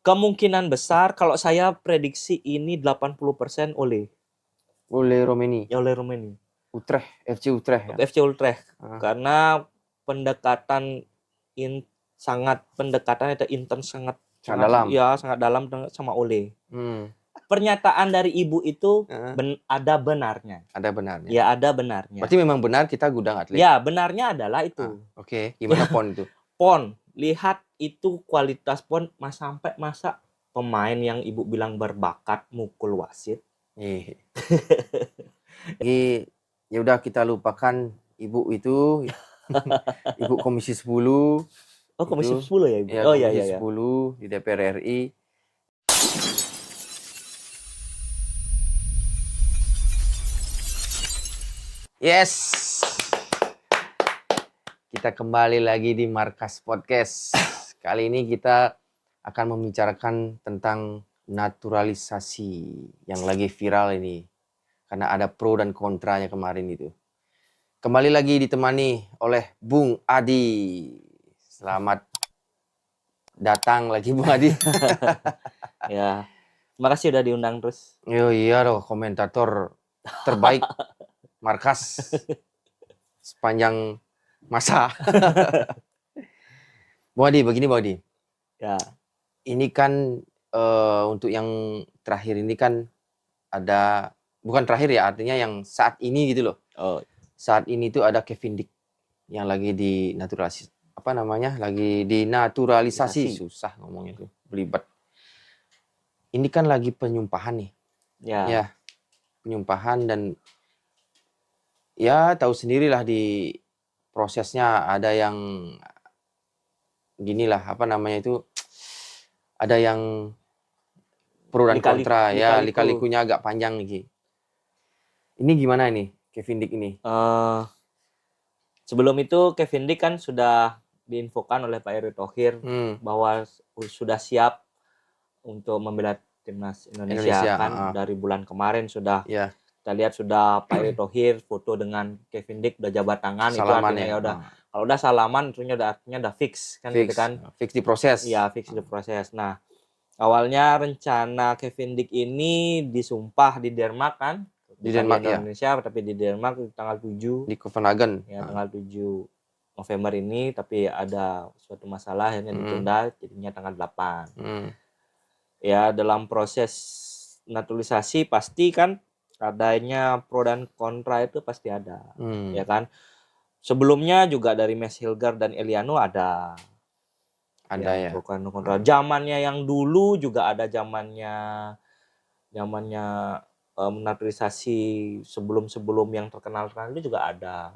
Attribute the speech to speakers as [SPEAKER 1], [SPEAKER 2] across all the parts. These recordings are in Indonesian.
[SPEAKER 1] Kemungkinan besar kalau saya prediksi ini 80% oleh
[SPEAKER 2] Romeni.
[SPEAKER 1] oleh Romeni.
[SPEAKER 2] Utrecht, FC Utrecht ya.
[SPEAKER 1] FC Utrecht.
[SPEAKER 2] Ah.
[SPEAKER 1] Karena pendekatan itu intens sangat
[SPEAKER 2] dalam.
[SPEAKER 1] Ya, sangat dalam sama Ole.
[SPEAKER 2] Hmm.
[SPEAKER 1] Pernyataan dari ibu itu ada benarnya.
[SPEAKER 2] Ada benarnya.
[SPEAKER 1] Ya, ada benarnya.
[SPEAKER 2] Berarti memang benar kita gudang atlet.
[SPEAKER 1] Ya, benarnya adalah itu.
[SPEAKER 2] Oke. Gimana PON itu?
[SPEAKER 1] PON, lihat itu kualitas PON sampai masa pemain yang ibu bilang berbakat mukul wasit.
[SPEAKER 2] Ya udah kita lupakan ibu itu. Ibu Komisi 10.
[SPEAKER 1] Oh, Komisi 10 ya, Ibu?
[SPEAKER 2] Ya,
[SPEAKER 1] Oh,
[SPEAKER 2] Komisi
[SPEAKER 1] iya.
[SPEAKER 2] 10 di DPR RI. Yes. Kita kembali lagi di Markas Podcast. Kali ini kita akan membicarakan tentang naturalisasi yang lagi viral ini. Karena ada pro dan kontranya kemarin itu. Kembali lagi ditemani oleh Bung Adi. Selamat datang lagi Bung Adi.
[SPEAKER 1] Ya, makasih udah diundang terus.
[SPEAKER 2] Iya loh, komentator terbaik Markas sepanjang masa. Bung Adi, begini Bung Adi.
[SPEAKER 1] Ya.
[SPEAKER 2] Ini kan untuk yang terakhir ini kan ada, bukan terakhir ya, artinya yang saat ini gitu loh.
[SPEAKER 1] Oh.
[SPEAKER 2] Saat ini tuh ada Kevin Dick yang lagi dinaturalisasi. Lagi dinaturalisasi. Susah ngomongnya tuh, belibet. Ini kan lagi penyumpahan nih. Ya, penyumpahan dan ya tahu sendirilah di prosesnya ada yang ginilah ada yang pro dan kontra ya, lika-likunya agak panjang nih. Ini gimana nih Kevin Dick ini?
[SPEAKER 1] Sebelum itu Kevin Dick kan sudah diinfokan oleh Pak Erick Thohir bahwa sudah siap untuk membela timnas Indonesia kan. Dari bulan kemarin sudah kita lihat sudah Pak Erick Thohir foto dengan Kevin Dick udah jabat tangan.
[SPEAKER 2] Salaman
[SPEAKER 1] itu artinya ya udah kalau udah salaman artinya udah fix kan, gitu kan.
[SPEAKER 2] Fix di proses.
[SPEAKER 1] Iya, fix di proses. Nah, awalnya rencana Kevin Dick ini disumpah di Denmark kan.
[SPEAKER 2] Di Denmark ya.
[SPEAKER 1] Indonesia tapi di Denmark tanggal 7
[SPEAKER 2] di Copenhagen.
[SPEAKER 1] Ya, tanggal 7 November ini, tapi ada suatu masalah akhirnya ditunda jadinya tanggal 8. Ya, dalam proses naturalisasi pasti kan adanya pro dan kontra itu pasti ada. Ya kan? Sebelumnya juga dari Mes Hilger dan Eliano ada
[SPEAKER 2] ya.
[SPEAKER 1] Pro dan kontra. Zamannya yang dulu juga ada zamannya naturalisasi sebelum yang terkenal itu juga ada.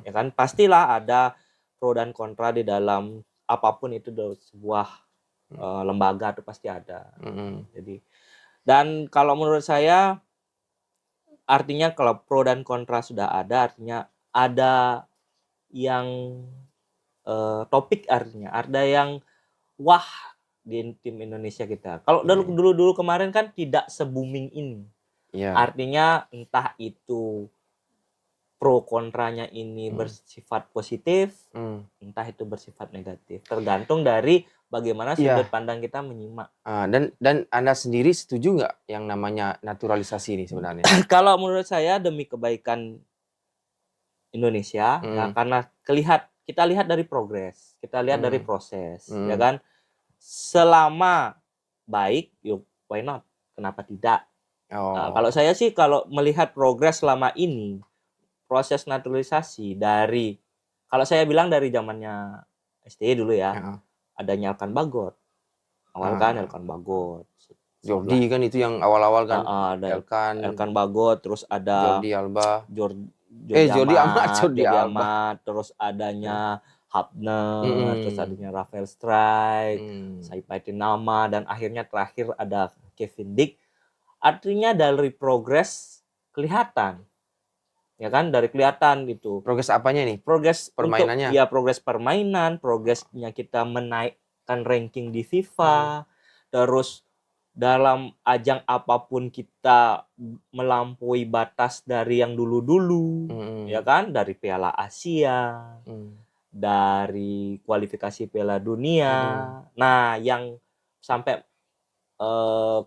[SPEAKER 1] Ya kan, pastilah ada pro dan kontra di dalam apapun itu sebuah lembaga itu pasti ada. Jadi, dan kalau menurut saya artinya kalau pro dan kontra sudah ada, artinya ada yang topik, artinya ada yang wah di tim Indonesia kita. Kalau dulu kemarin kan tidak se-booming ini. Artinya entah itu pro kontranya ini bersifat positif, entah itu bersifat negatif. Tergantung dari bagaimana sudut pandang kita menyimak.
[SPEAKER 2] Dan Anda sendiri setuju nggak yang namanya naturalisasi ini sebenarnya?
[SPEAKER 1] Kalau menurut saya demi kebaikan Indonesia, ya, karena kita lihat dari progres, kita lihat dari proses, ya kan. Selama baik, yuk why not? Kenapa tidak? Nah, kalau saya sih kalau melihat progres selama ini, proses naturalisasi kalau saya bilang dari zamannya STY dulu ya, adanya Elkan Bagot. Elkan Bagot.
[SPEAKER 2] Jordi kan itu yang awal-awal kan.
[SPEAKER 1] Elkan Bagot, terus ada
[SPEAKER 2] Jordi Alba.
[SPEAKER 1] Jordi Amat, terus adanya Hapner, terus adanya Rafael Strijk, Saipatin Nama, dan akhirnya terakhir ada Kevin Dick. Artinya dari progres kelihatan, ya kan, dari kelihatan itu.
[SPEAKER 2] Progres apanya nih?
[SPEAKER 1] Progres
[SPEAKER 2] permainannya.
[SPEAKER 1] Progres permainan, progresnya kita menaikkan ranking di FIFA, terus dalam ajang apapun kita melampaui batas dari yang dulu-dulu, ya kan, dari Piala Asia, dari kualifikasi Piala Dunia. Nah, yang sampai eh,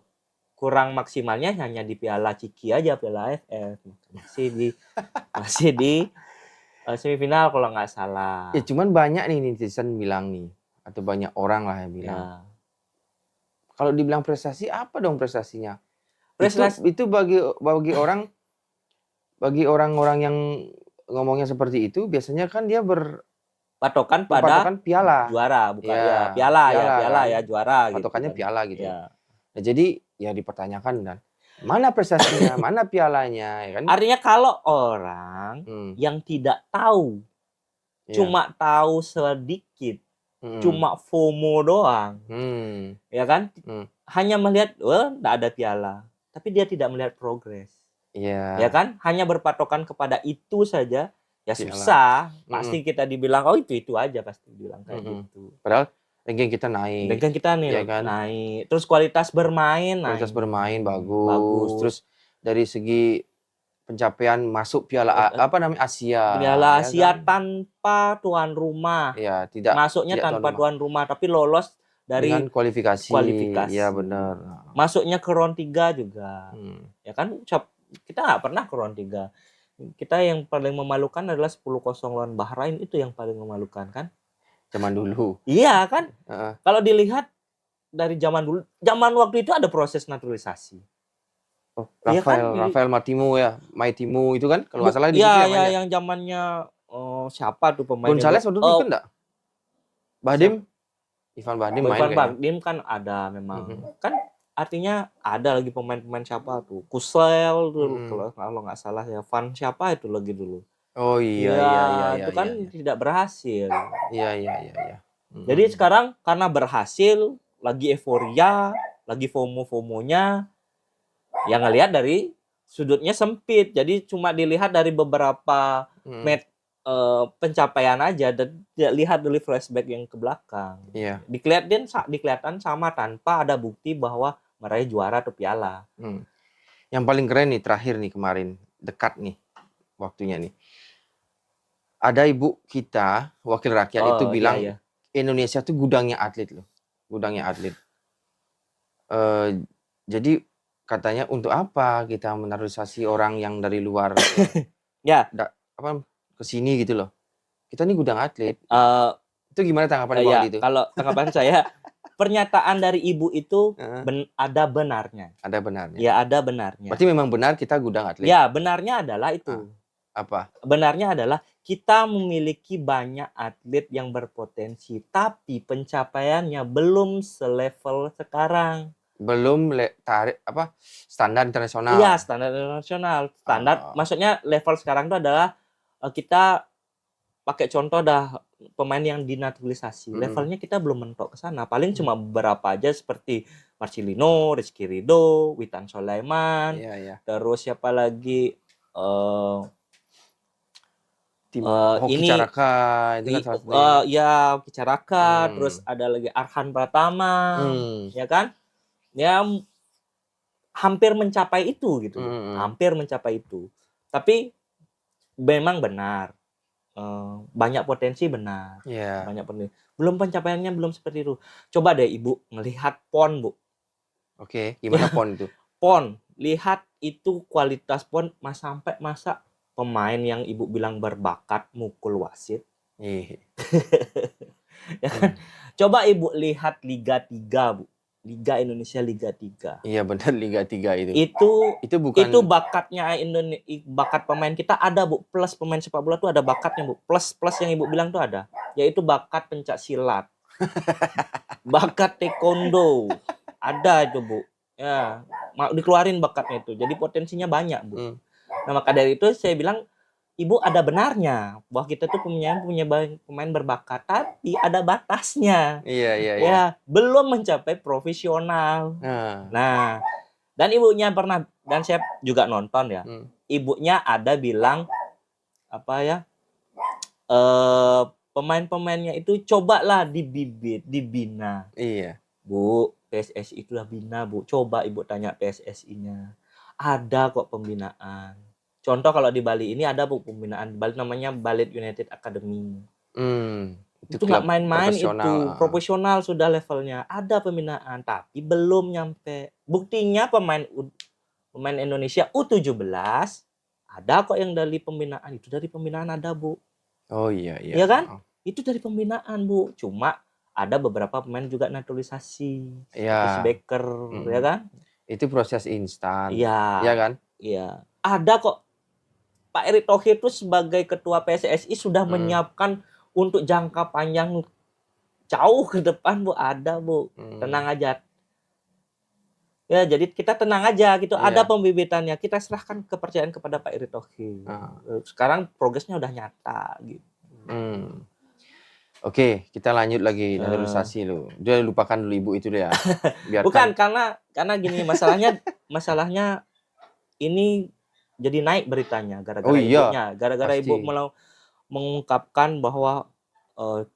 [SPEAKER 1] kurang maksimalnya hanya di Piala Ciki aja, Piala AFF. Masih di semifinal kalau nggak salah.
[SPEAKER 2] Ya cuman banyak nih netizen bilang nih, atau banyak orang lah yang bilang,
[SPEAKER 1] Ya.
[SPEAKER 2] kalau dibilang prestasi, apa dong prestasinya?
[SPEAKER 1] Prestasi
[SPEAKER 2] Itu bagi orang-orang yang ngomongnya seperti itu, biasanya kan dia
[SPEAKER 1] patokan pada
[SPEAKER 2] berpatokan piala.
[SPEAKER 1] juara, bukan ya
[SPEAKER 2] Ya,
[SPEAKER 1] piala
[SPEAKER 2] kan.
[SPEAKER 1] ya juara gitu
[SPEAKER 2] Patokannya
[SPEAKER 1] kan.
[SPEAKER 2] piala gitu.
[SPEAKER 1] Ya.
[SPEAKER 2] Nah, jadi ya dipertanyakan dan mana prestasinya, mana pialanya, ya kan?
[SPEAKER 1] Artinya kalau orang yang tidak tahu,
[SPEAKER 2] Iya.
[SPEAKER 1] cuma tahu sedikit, cuma FOMO doang, ya kan? Hanya melihat, nggak ada piala, tapi dia tidak melihat progres,
[SPEAKER 2] Iya.
[SPEAKER 1] ya kan? Hanya berpatokan kepada itu saja, ya
[SPEAKER 2] Piala.
[SPEAKER 1] susah. Pasti kita dibilang, oh itu aja pasti bilang kayak gitu.
[SPEAKER 2] Padahal ranking kita naik.
[SPEAKER 1] Ranking kita nih
[SPEAKER 2] ya kan?
[SPEAKER 1] naik. Terus kualitas bermain
[SPEAKER 2] Kualitas
[SPEAKER 1] naik.
[SPEAKER 2] bermain bagus. Terus dari segi pencapaian masuk Piala Asia.
[SPEAKER 1] Piala
[SPEAKER 2] ya
[SPEAKER 1] Asia
[SPEAKER 2] kan?
[SPEAKER 1] tanpa tuan rumah.
[SPEAKER 2] Ya, tidak
[SPEAKER 1] Masuknya tanpa tuan rumah, tapi lolos dari
[SPEAKER 2] dengan kualifikasi. Iya, benar.
[SPEAKER 1] Masuknya ke round 3 juga. Ya kan? Kita nggak pernah ke round 3. Kita yang paling memalukan adalah 10-0 lawan Bahrain, itu yang paling memalukan kan?
[SPEAKER 2] Zaman dulu.
[SPEAKER 1] Iya kan? Kalau dilihat dari zaman dulu, zaman waktu itu ada proses naturalisasi.
[SPEAKER 2] Oh, Rafael Martimo ya, Maitimo itu kan kalau nggak salah di situ
[SPEAKER 1] ya,
[SPEAKER 2] namanya.
[SPEAKER 1] Yang zamannya siapa tuh pemain
[SPEAKER 2] Gonzales waktu itu ikut enggak? Bahdim? Ivan Bahdim main kayaknya.
[SPEAKER 1] Ivan Bahdim kan ada memang. Kan artinya ada lagi pemain-pemain siapa tuh? Kusel dulu kalau nggak salah ya. Van siapa itu lagi dulu.
[SPEAKER 2] Oh iya.
[SPEAKER 1] Itu kan tidak berhasil.
[SPEAKER 2] Iya.
[SPEAKER 1] Jadi sekarang karena berhasil, lagi euforia, lagi FOMO-FOMO-nya, yang ngelihat dari sudutnya sempit. Jadi cuma dilihat dari beberapa pencapaian aja dan tidak lihat dari flashback yang ke belakang.
[SPEAKER 2] Iya.
[SPEAKER 1] Dikelihatan sama tanpa ada bukti bahwa meraih juara atau piala.
[SPEAKER 2] Yang paling keren nih terakhir nih kemarin, dekat nih waktunya nih. Ada ibu kita, wakil rakyat itu bilang Indonesia tuh gudangnya atlet loh. Gudangnya atlet. Jadi katanya untuk apa kita menaturalisasi orang yang dari luar ke sini gitu loh. Kita ini gudang atlet. Itu gimana tanggapan Bang itu?
[SPEAKER 1] Kalau tanggapan saya, pernyataan dari ibu itu ada benarnya.
[SPEAKER 2] Ada benarnya.
[SPEAKER 1] Ya, ada benarnya.
[SPEAKER 2] Berarti memang benar kita gudang atlet.
[SPEAKER 1] Ya, benarnya adalah itu.
[SPEAKER 2] Apa?
[SPEAKER 1] Benarnya adalah kita memiliki banyak atlet yang berpotensi, tapi pencapaiannya belum selevel sekarang.
[SPEAKER 2] Belum standar internasional.
[SPEAKER 1] Iya, standar internasional. Maksudnya level sekarang itu adalah kita pakai contoh pemain yang dinaturalisasi. Levelnya kita belum mentok ke sana. Paling cuma beberapa aja seperti Marcelino, Rizky Ridho, Witan Sulaiman. Terus siapa lagi?
[SPEAKER 2] Hoki Caraka itu kan salah satunya.
[SPEAKER 1] Hoki Caraka, terus ada lagi Arhan Pratama, ya kan? Ya hampir mencapai itu gitu. Hampir mencapai itu. Tapi memang benar. Banyak potensi benar. Banyak potensi. Belum pencapaiannya belum seperti itu. Coba deh Ibu melihat PON, Bu.
[SPEAKER 2] Oke, gimana PON itu?
[SPEAKER 1] PON, lihat itu kualitas PON sampai masa pemain yang Ibu bilang berbakat mukul wasit. Ya kan? Coba Ibu lihat Liga 3, Bu. Liga Indonesia Liga 3.
[SPEAKER 2] Iya benar, Liga 3 itu.
[SPEAKER 1] Itu bakatnya bakat pemain kita ada, Bu. Plus pemain sepak bola tuh ada bakatnya, Bu. Plus yang Ibu bilang tuh ada. Yaitu bakat pencak silat. Bakat taekwondo. Ada itu, Bu. Ya, dikeluarin bakatnya itu. Jadi potensinya banyak, Bu. Nah, maka dari itu saya bilang Ibu ada benarnya bahwa kita tuh punya pemain berbakat, tapi ada batasnya.
[SPEAKER 2] Iya.
[SPEAKER 1] Ya, belum mencapai profesional. Nah, dan ibunya pernah, dan saya juga nonton ya. Ibunya ada bilang pemain-pemainnya itu cobalah dibina.
[SPEAKER 2] Iya.
[SPEAKER 1] Bu, PSSI itulah bina, Bu. Coba Ibu tanya PSSI-nya. Ada kok pembinaan. Contoh kalau di Bali ini ada, Bu, pembinaan. Bali namanya Bali United Academy. Itu nggak
[SPEAKER 2] klub
[SPEAKER 1] main-main
[SPEAKER 2] profesional.
[SPEAKER 1] itu. Profesional sudah levelnya. Ada pembinaan, tapi belum nyampe. Buktinya pemain Indonesia U17 ada kok yang dari pembinaan. Itu dari pembinaan ada, Bu.
[SPEAKER 2] Oh iya.
[SPEAKER 1] Iya kan? Itu dari pembinaan, Bu. Cuma ada beberapa pemain juga naturalisasi. Seperti si Becker, ya kan?
[SPEAKER 2] Itu proses instan.
[SPEAKER 1] Iya.
[SPEAKER 2] Iya kan?
[SPEAKER 1] Iya. Ada kok. Pak Erick Thohir itu sebagai ketua PSSI sudah menyiapkan untuk jangka panjang jauh ke depan, Bu. Ada, Bu. Tenang aja. Ya, jadi kita tenang aja gitu. Ada pembibitannya. Kita serahkan kepercayaan kepada Pak Erick Thohir. Sekarang progresnya udah nyata gitu.
[SPEAKER 2] Oke, kita lanjut lagi naturalisasi lu. Udah lupakan dulu ibu itu deh ya. Biarkan.
[SPEAKER 1] Bukan karena gini masalahnya ini jadi naik beritanya gara-gara ibunya. Gara-gara ibu mengungkapkan bahwa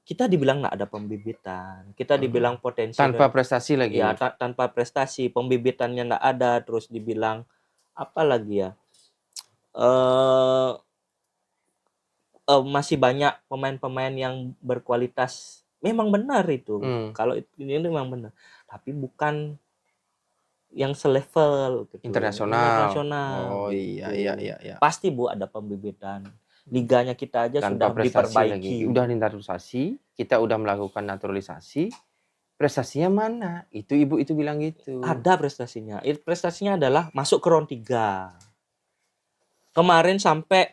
[SPEAKER 1] kita dibilang nggak ada pembibitan, kita dibilang potensi
[SPEAKER 2] tanpa prestasi lagi.
[SPEAKER 1] Ya, tanpa prestasi, pembibitannya nggak ada, terus dibilang apa lagi ya? Masih banyak pemain-pemain yang berkualitas. Memang benar itu. Kalau ini memang benar. Tapi bukan yang selevel gitu.
[SPEAKER 2] Internasional. Oh
[SPEAKER 1] gitu.
[SPEAKER 2] iya.
[SPEAKER 1] Pasti Bu ada pembibitan. Liganya kita aja
[SPEAKER 2] tanpa
[SPEAKER 1] sudah
[SPEAKER 2] prestasi
[SPEAKER 1] diperbaiki.
[SPEAKER 2] Lagi. Udah naturalisasi, kita udah melakukan naturalisasi. Prestasinya mana? Itu ibu itu bilang gitu.
[SPEAKER 1] Ada prestasinya. Prestasinya adalah masuk ke round 3. Kemarin sampai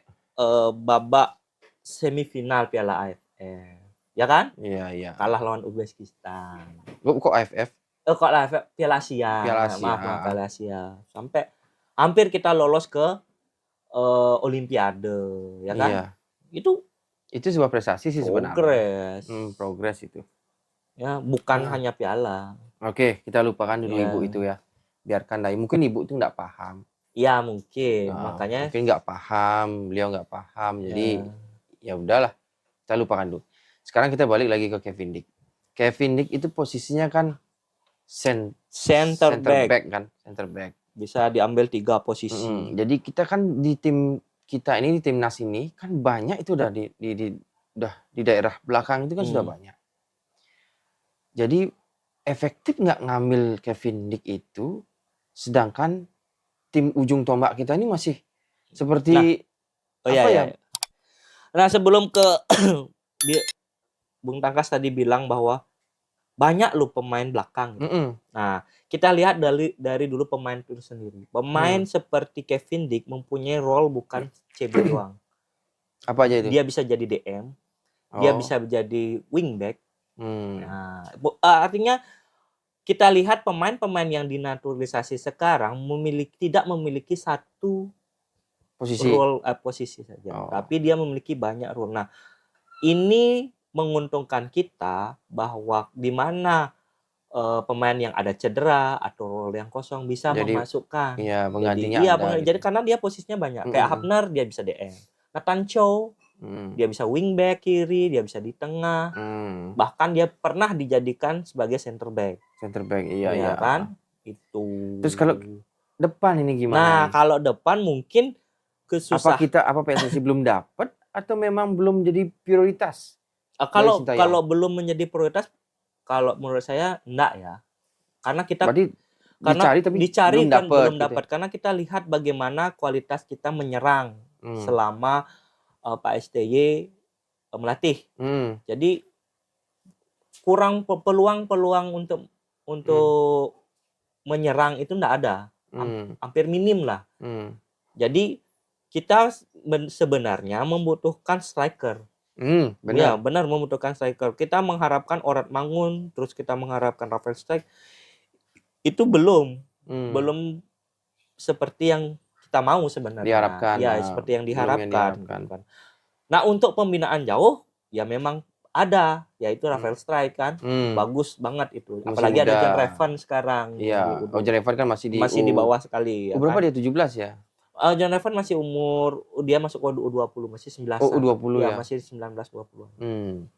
[SPEAKER 1] babak semifinal Piala AFF. Ya kan?
[SPEAKER 2] Iya.
[SPEAKER 1] Kalah lawan Uzbekistan.
[SPEAKER 2] Kok AFF?
[SPEAKER 1] Kok AFF? Piala Asia. Maaf, Piala Asia. Sampai hampir kita lolos ke Olimpiade, ya kan?
[SPEAKER 2] Iya.
[SPEAKER 1] Itu
[SPEAKER 2] sebuah prestasi sih sebenarnya. Progres itu.
[SPEAKER 1] Ya, bukan hanya piala.
[SPEAKER 2] Oke, kita lupakan dulu ibu itu ya. Biarkan lah. Mungkin ibu itu nggak paham.
[SPEAKER 1] Ya mungkin, makanya
[SPEAKER 2] mungkin nggak paham, beliau nggak paham. Jadi ya udahlah, kita lupakan dulu. Sekarang kita balik lagi ke Kevin Dick. Kevin Dick itu posisinya kan center back kan, center back.
[SPEAKER 1] Bisa diambil 3 posisi.
[SPEAKER 2] Jadi kita kan di tim kita ini di timnas ini kan banyak itu udah di daerah belakang itu kan sudah banyak. Jadi efektif nggak ngambil Kevin Dick itu, sedangkan tim ujung tombak kita ini masih seperti ya?
[SPEAKER 1] Nah sebelum ke Bung Tangkas tadi bilang bahwa banyak loh pemain belakang. Nah kita lihat dari dulu pemain itu sendiri. Pemain seperti Kevin Dick mempunyai role bukan CB doang.
[SPEAKER 2] Apa aja itu?
[SPEAKER 1] Dia bisa jadi DM, dia bisa jadi wingback. Nah, artinya kita lihat pemain-pemain yang dinaturalisasi sekarang tidak memiliki satu posisi saja, tapi dia memiliki banyak role. Nah, ini menguntungkan kita bahwa di mana pemain yang ada cedera atau role yang kosong bisa memasukkan.
[SPEAKER 2] Iya, penggantinya ada.
[SPEAKER 1] Jadi karena dia posisinya banyak. Kayak Hafner dia bisa DM. Nathan Chow dia bisa wingback kiri, dia bisa di tengah. Bahkan dia pernah dijadikan sebagai center back.
[SPEAKER 2] Center back, iya
[SPEAKER 1] kan? Itu.
[SPEAKER 2] Terus kalau depan ini gimana?
[SPEAKER 1] Nah, kalau depan mungkin kesusah.
[SPEAKER 2] Apa PSSI belum dapat atau memang belum jadi prioritas?
[SPEAKER 1] Kalau belum menjadi prioritas, kalau menurut saya enggak ya. Karena kita dicari kan belum dapat. Karena kita lihat bagaimana kualitas kita menyerang selama Pak STY melatih. Jadi kurang peluang untuk menyerang itu enggak ada. Hampir minim lah. Jadi kita sebenarnya membutuhkan striker.
[SPEAKER 2] Benar.
[SPEAKER 1] Ya, benar membutuhkan striker. Kita mengharapkan Orat Mangun, terus kita mengharapkan Rafael Strike. Itu belum seperti yang kita mau sebenarnya.
[SPEAKER 2] Diharapkan.
[SPEAKER 1] Ya, seperti yang diharapkan. Nah, untuk pembinaan jauh ya memang ada, yaitu Rafael Strike kan. Bagus banget itu. Apalagi ada John Revan sekarang.
[SPEAKER 2] Iya. John Revan kan masih
[SPEAKER 1] di bawah sekali.
[SPEAKER 2] Berapa dia? 17 ya?
[SPEAKER 1] John Revan masih dia masuk U20, masih 19.
[SPEAKER 2] U20 ya.
[SPEAKER 1] Masih 19-20.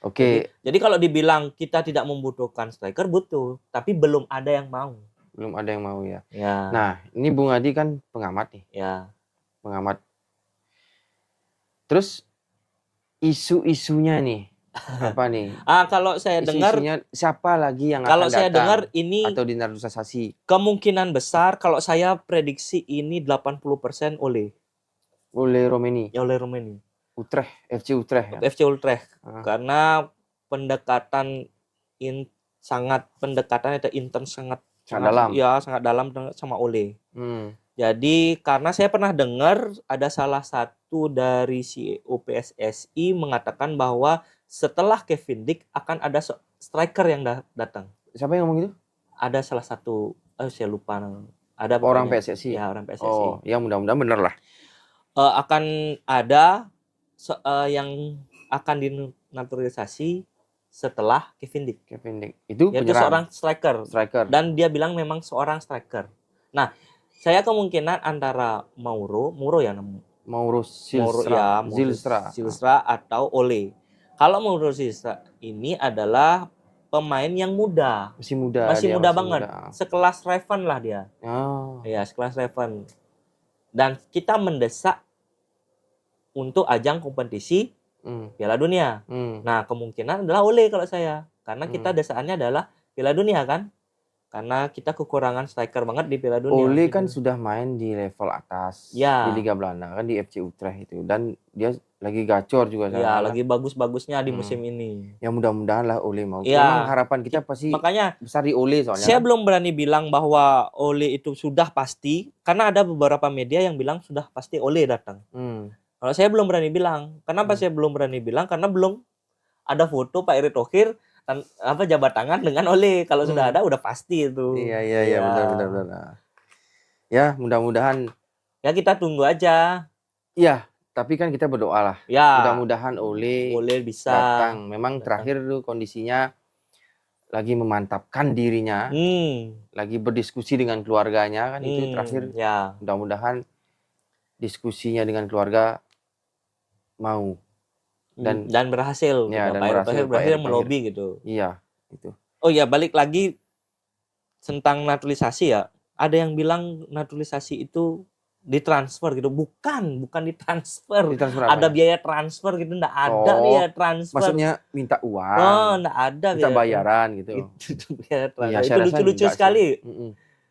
[SPEAKER 2] Oke.
[SPEAKER 1] Jadi kalau dibilang kita tidak membutuhkan striker, butuh, tapi belum ada yang mau.
[SPEAKER 2] Belum ada yang mau ya.
[SPEAKER 1] Ya.
[SPEAKER 2] Nah, ini Bung Adi kan pengamat nih.
[SPEAKER 1] Ya.
[SPEAKER 2] Pengamat. Terus isu-isunya nih Apa nih?
[SPEAKER 1] Kalau saya dengar,
[SPEAKER 2] Isu-isunya siapa lagi yang
[SPEAKER 1] kalau
[SPEAKER 2] akan
[SPEAKER 1] saya dengar
[SPEAKER 2] datang
[SPEAKER 1] ini
[SPEAKER 2] atau dinaturalisasi?
[SPEAKER 1] kemungkinan besar, kalau saya prediksi ini 80% oleh
[SPEAKER 2] Oleh Romeni,
[SPEAKER 1] Romeni,
[SPEAKER 2] Utrecht, FC Utrecht ya.
[SPEAKER 1] FC Utrecht.
[SPEAKER 2] Ah.
[SPEAKER 1] Karena pendekatan pendekatan itu intens sangat
[SPEAKER 2] dalam.
[SPEAKER 1] Ya, sangat dalam sama Ole.
[SPEAKER 2] Hmm.
[SPEAKER 1] Jadi karena saya pernah dengar ada salah satu dari CEO PSSI mengatakan bahwa setelah Kevin Dick akan ada striker yang datang.
[SPEAKER 2] Siapa yang ngomong gitu?
[SPEAKER 1] Ada salah satu, saya lupa namanya. Ada
[SPEAKER 2] Orang
[SPEAKER 1] pokoknya.
[SPEAKER 2] PSSI.
[SPEAKER 1] Ya, orang PSSI.
[SPEAKER 2] Oh, ya mudah-mudahan bener lah.
[SPEAKER 1] Akan ada yang akan dinaturalisasi setelah Kevin Dick.
[SPEAKER 2] Kevin Dick itu
[SPEAKER 1] Yaitu
[SPEAKER 2] penyerang.
[SPEAKER 1] seorang striker. Dan dia bilang memang seorang striker. Nah, saya kemungkinan antara Mauro ya namanya.
[SPEAKER 2] Mauro Zylstra.
[SPEAKER 1] Zylstra atau Ole. Kalau Mauro Zylstra ini adalah pemain yang muda.
[SPEAKER 2] Masih muda
[SPEAKER 1] banget. Sekelas Revan lah dia.
[SPEAKER 2] Oh.
[SPEAKER 1] Ya, sekelas Revan. Dan kita mendesak untuk ajang kompetisi Piala Dunia. Nah, kemungkinan adalah Ole kalau saya. Karena kita desaannya adalah Piala Dunia kan. Karena kita kekurangan striker banget di Piala Dunia.
[SPEAKER 2] Ole kan sudah main di level atas di Liga Belanda kan di FC Utrecht itu, dan dia lagi gacor juga
[SPEAKER 1] sekarang. Lagi bagus-bagusnya di musim ini.
[SPEAKER 2] Ya mudah-mudahan lah Ole mau. Memang harapan kita pasti
[SPEAKER 1] makanya
[SPEAKER 2] besar di Ole soalnya.
[SPEAKER 1] Saya belum berani bilang bahwa Ole itu sudah pasti, karena ada beberapa media yang bilang sudah pasti Ole datang. Kalau saya belum berani bilang. Kenapa saya belum berani bilang? Karena belum ada foto Pak Erick Thohir jabat tangan dengan Ole. Kalau sudah ada udah pasti itu.
[SPEAKER 2] Iya benar. Ya, mudah-mudahan
[SPEAKER 1] ya kita tunggu aja.
[SPEAKER 2] Iya, tapi kan kita berdoa lah.
[SPEAKER 1] Ya.
[SPEAKER 2] Mudah-mudahan Ole
[SPEAKER 1] bisa
[SPEAKER 2] datang. Memang terakhir tuh kondisinya lagi memantapkan dirinya. Lagi berdiskusi dengan keluarganya kan itu terakhir.
[SPEAKER 1] Ya.
[SPEAKER 2] Mudah-mudahan diskusinya dengan keluarga mau dan
[SPEAKER 1] berhasil.
[SPEAKER 2] Ya, dan
[SPEAKER 1] Pak Erick berhasil melobi gitu.
[SPEAKER 2] Iya, itu.
[SPEAKER 1] Oh ya, balik lagi tentang naturalisasi ya. Ada yang bilang naturalisasi itu ditransfer gitu. Bukan ditransfer. Ada biaya transfer gitu, enggak ada biaya transfer.
[SPEAKER 2] Maksudnya minta uang.
[SPEAKER 1] Oh, enggak ada
[SPEAKER 2] minta bayaran gitu.
[SPEAKER 1] Itu lucu-lucu sekali.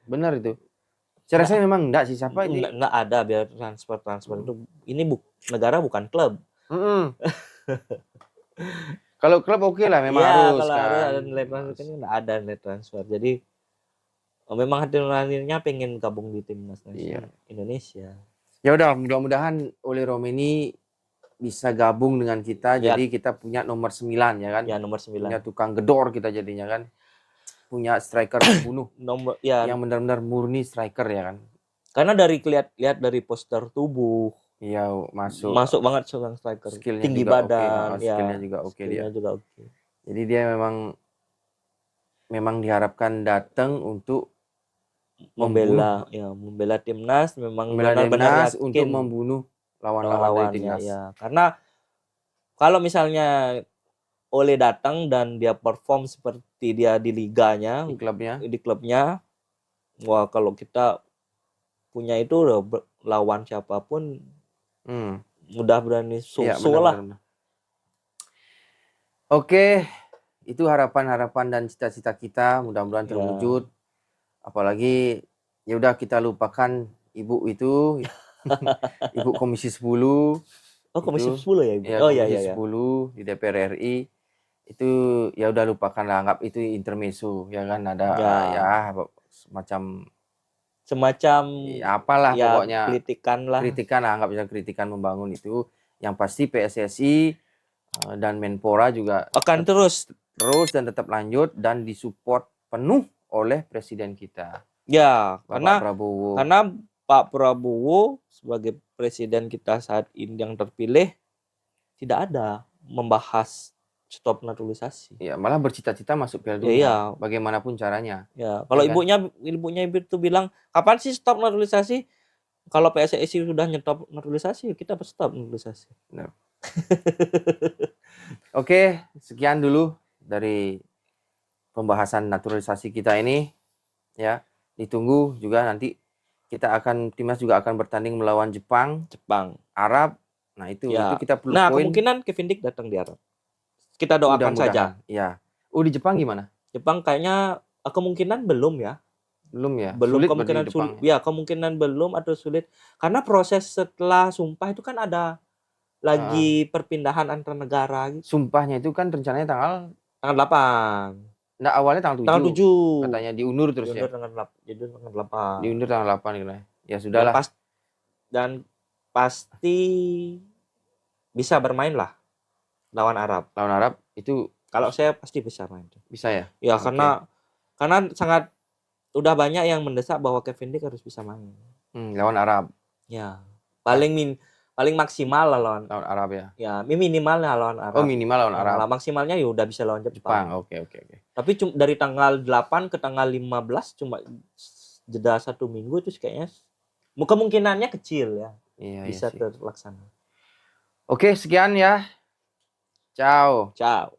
[SPEAKER 2] Benar itu. Saya rasa memang enggak sih, siapa ini?
[SPEAKER 1] Enggak ada biaya transfer itu. Ini negara bukan klub.
[SPEAKER 2] Kalau klub oke lah, memang harus
[SPEAKER 1] kalau
[SPEAKER 2] kan.
[SPEAKER 1] ada nilai transfer ini enggak ada nilai transfer. Jadi memang hati nuraninya pengen gabung di timnas nasional Indonesia.
[SPEAKER 2] Ya udah, mudah-mudahan Ole Romeni bisa gabung dengan kita. Jadi kita punya nomor 9 ya kan?
[SPEAKER 1] Ya, nomor 9.
[SPEAKER 2] Punya tukang gedor kita jadinya kan. Punya striker pembunuh. Yang benar-benar murni striker ya kan.
[SPEAKER 1] Karena lihat dari poster tubuh.
[SPEAKER 2] Iya, masuk
[SPEAKER 1] banget seorang striker.
[SPEAKER 2] Skillnya
[SPEAKER 1] tinggi
[SPEAKER 2] juga
[SPEAKER 1] badan,
[SPEAKER 2] skillnya juga oke dia.
[SPEAKER 1] Juga oke.
[SPEAKER 2] Jadi dia memang diharapkan datang untuk
[SPEAKER 1] membela timnas, memang benar-benar yakin
[SPEAKER 2] untuk membunuh lawan-lawan timnas.
[SPEAKER 1] Ya. Karena kalau misalnya Ole datang dan dia perform seperti dia di liganya, di klubnya, wah kalau kita punya itu lawan siapapun mudah berani lah.
[SPEAKER 2] Oke, itu harapan-harapan dan cita-cita kita, mudah-mudahan terwujud. Apalagi ya udah kita lupakan ibu itu, ibu Komisi 10.
[SPEAKER 1] Komisi 10 ya, Ibu.
[SPEAKER 2] Komisi 10 di DPR RI. Itu ya udah lupakan lah, anggap itu intermezzo ya kan, ada semacam apalah pokoknya kritikan lah, anggap bisa kritikan membangun itu. Yang pasti PSSI dan Menpora juga
[SPEAKER 1] akan terus
[SPEAKER 2] dan tetap lanjut dan disupport penuh oleh presiden kita.
[SPEAKER 1] Ya,
[SPEAKER 2] Prabowo.
[SPEAKER 1] Karena Pak Prabowo sebagai presiden kita saat ini yang terpilih tidak ada membahas stop naturalisasi.
[SPEAKER 2] Ya, malah bercita-cita masuk Piala Dunia. Bagaimanapun caranya.
[SPEAKER 1] Ya, kalau ibunya itu bilang, "Kapan sih stop naturalisasi?" Kalau PSSI sudah nyetop naturalisasi, kita stop naturalisasi.
[SPEAKER 2] Benar. Oke, sekian dulu dari pembahasan naturalisasi kita ini. Ya, ditunggu juga nanti timnas juga akan bertanding melawan Jepang, Arab. Nah, itu kita perlu poin.
[SPEAKER 1] Kemungkinan Kevin Dick datang di Arab. Kita doakan saja.
[SPEAKER 2] Mudah-mudahan. Iya. Di Jepang gimana?
[SPEAKER 1] Jepang kayaknya kemungkinan belum ya.
[SPEAKER 2] Belum ya?
[SPEAKER 1] Belum,
[SPEAKER 2] Sulit berarti
[SPEAKER 1] kemungkinan
[SPEAKER 2] di Jepang.
[SPEAKER 1] ya kemungkinan belum atau sulit. Karena proses setelah sumpah itu kan ada lagi perpindahan antar negara gitu.
[SPEAKER 2] Sumpahnya itu kan rencananya tanggal
[SPEAKER 1] Tanggal 8.
[SPEAKER 2] awalnya tanggal 7.
[SPEAKER 1] Tanggal 7.
[SPEAKER 2] Katanya diundur terus
[SPEAKER 1] Diundur
[SPEAKER 2] ya.
[SPEAKER 1] tanggal 8. Diundur tanggal 8.
[SPEAKER 2] Diundur tanggal 8 gitu lah. Ya
[SPEAKER 1] Dan
[SPEAKER 2] sudahlah.
[SPEAKER 1] pasti bisa bermain lah lawan Arab.
[SPEAKER 2] Lawan Arab itu
[SPEAKER 1] Kalau saya pasti bisa main.
[SPEAKER 2] bisa ya?
[SPEAKER 1] Ya
[SPEAKER 2] Oke.
[SPEAKER 1] karena sangat udah banyak yang mendesak bahwa Kevin De harus bisa main.
[SPEAKER 2] Lawan Arab.
[SPEAKER 1] Ya. Paling maksimal lah lawan
[SPEAKER 2] Arab ya.
[SPEAKER 1] Ya, minimal lah lawan Arab.
[SPEAKER 2] Oh, minimal lawan Arab.
[SPEAKER 1] Maksimalnya ya udah bisa lawan Jepang.
[SPEAKER 2] Oke.
[SPEAKER 1] Tapi dari tanggal 8 ke tanggal 15 cuma jeda 1 minggu itu kayaknya kemungkinannya kecil ya.
[SPEAKER 2] Iya,
[SPEAKER 1] bisa
[SPEAKER 2] iya sih.
[SPEAKER 1] terlaksana.
[SPEAKER 2] Oke, sekian ya. Ciao.
[SPEAKER 1] Ciao.